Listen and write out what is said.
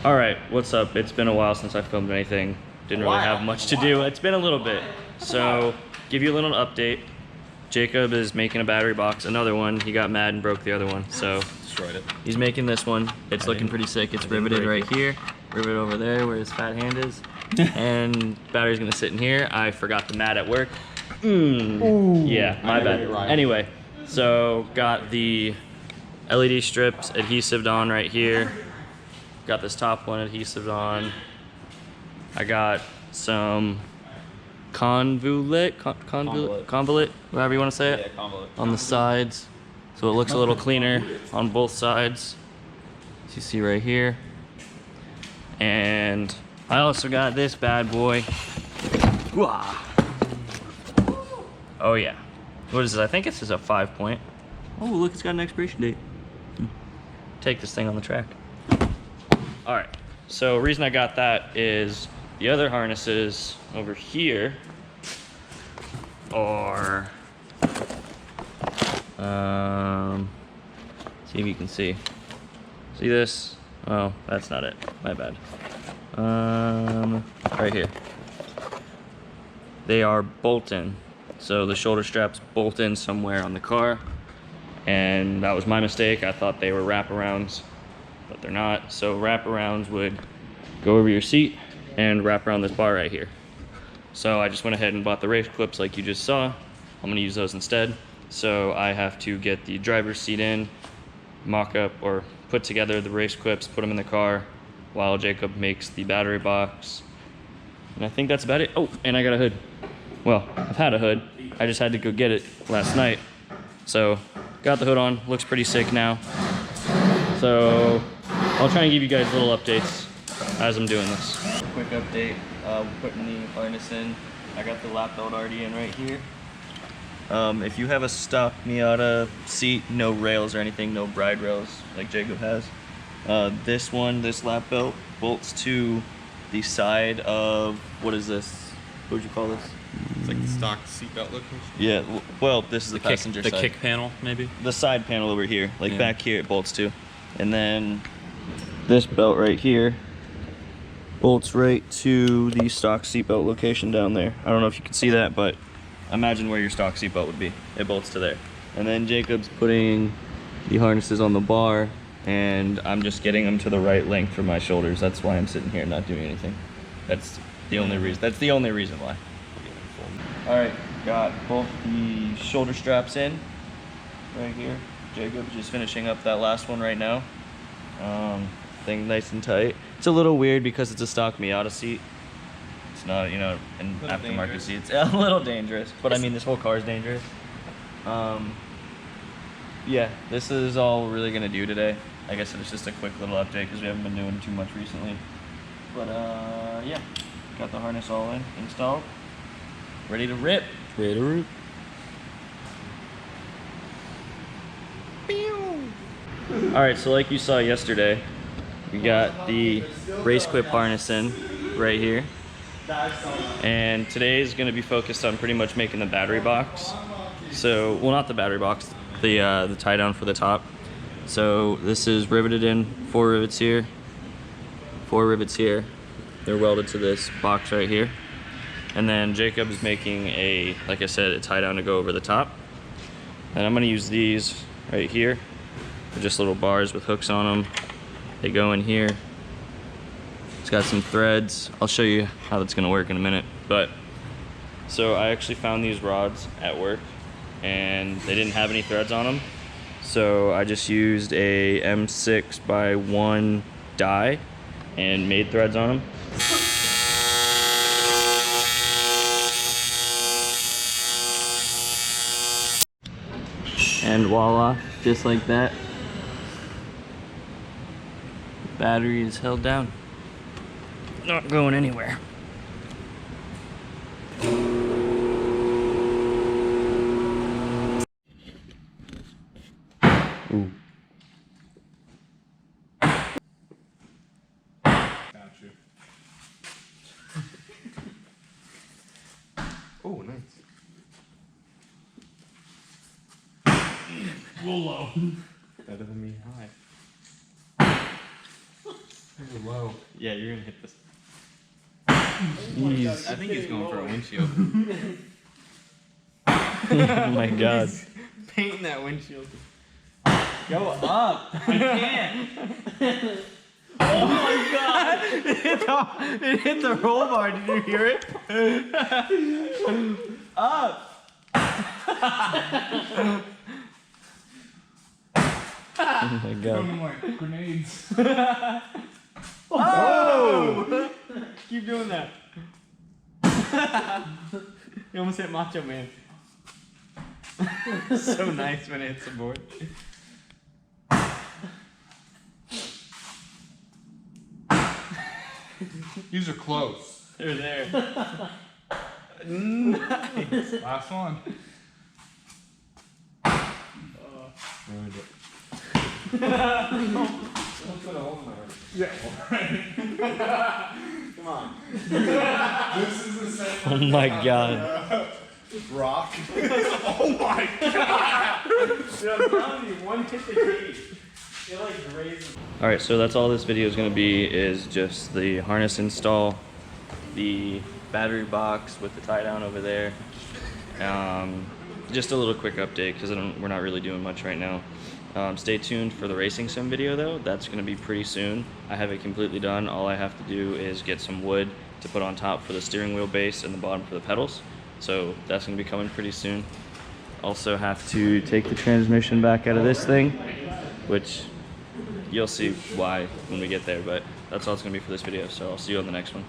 Alright, what's up? It's been a while since I filmed anything. Didn't really have much to do. It's been a little bit. So, give you a little update. Jacob is making a battery box, another one. He got mad and broke the other one, so destroyed it. He's making this one. It's looking pretty sick. It's riveted right here, riveted over there where his fat hand is, and battery's gonna sit in here. I forgot the mat at work. Yeah, my bad. Anyway, so got the LED strips adhesived on right here. Got this top one adhesived on. I got some convolute, whatever you want to say it, on the sides, so it looks a little cleaner on both sides, as you see right here. And I also got this bad boy. Oh yeah, what is this? I think this is a 5-point. Oh look, it's got an expiration date. Take this thing on the track. All right, so the reason I got that is the other harnesses over here are, see if you can see this? Oh, that's not it, my bad. Right here. They are bolt-in. So the shoulder straps bolt in somewhere on the car, and that was my mistake. I thought they were wraparounds, but they're not. So wraparounds would go over your seat and wrap around this bar right here. So I just went ahead and bought the race clips like you just saw. I'm gonna use those instead. So I have to get the driver's seat in, mock up or put together the race clips, put them in the car while Jacob makes the battery box. And I think that's about it. Oh, and I got a hood. Well, I've had a hood. I just had to go get it last night. So got the hood on, looks pretty sick now. So I'll try and give you guys little updates as I'm doing this. Quick update, putting the harness in. I got the lap belt already in right here. If you have a stock Miata seat, no rails or anything, no bride rails like Jacob has, this lap belt bolts to the side of, what is this? What would you call this? It's like the stock seatbelt location? Yeah, well, this is the passenger side. The kick panel, maybe? The side panel over here, like back here it bolts to. And then this belt right here bolts right to the stock seatbelt location down there. I don't know if you can see that, but imagine where your stock seatbelt would be. It bolts to there. And then Jacob's putting the harnesses on the bar, and I'm just getting them to the right length for my shoulders. That's why I'm sitting here not doing anything. That's the only reason. That's the only reason why. All right, got both the shoulder straps in right here. Jacob's just finishing up that last one right now. Thing nice and tight. It's a little weird because it's a stock Miata seat. It's not, you know, an aftermarket seat. It's a little dangerous, but I mean, this whole car is dangerous. Yeah, this is all we're really gonna do today. I guess it's just a quick little update because we haven't been doing too much recently. But yeah, got the harness all in, installed, ready to rip. Ready to rip. All right, so like you saw yesterday, we got the racequip harness in right here. And today is gonna be focused on pretty much making the battery box. So, well, not the battery box, the tie down for the top. So this is riveted in, 4 rivets here, 4 rivets here. They're welded to this box right here. And then Jacob is making a, like I said, a tie down to go over the top. And I'm gonna use these right here. They're just little bars with hooks on them. They go in here. It's got some threads. I'll show you how that's gonna work in a minute. But, so I actually found these rods at work and they didn't have any threads on them. So I just used a M6x1 die and made threads on them. And voila, just like that, the battery is held down. Not going anywhere. Ooh. Low. Better than me high. Low. Yeah, you're gonna hit this. Jeez. I think he's going for a windshield. Oh my god. He's painting that windshield. Go up. I can't. Oh my god! It hit the roll bar. Did you hear it? Up. Oh my god. Throwing like grenades. Oh! Keep doing that. You almost hit Macho Man. So nice when it hits the board. These are close. They're there. Nice. Last one. Ruined it. Yeah. Come on. This is the same. Oh my god. Rock. Oh my god! Dude, I'm telling you, one hit the key. It like grazed. Alright, so that's all this video is going to be, is just the harness install, the battery box with the tie down over there. Just a little quick update because we're not really doing much right now. Stay tuned for the racing sim video though. That's going to be pretty soon. I have it completely done. All I have to do is get some wood to put on top for the steering wheel base and the bottom for the pedals. So that's going to be coming pretty soon. Also have to take the transmission back out of this thing, which you'll see why when we get there, but that's all it's going to be for this video. So I'll see you on the next one.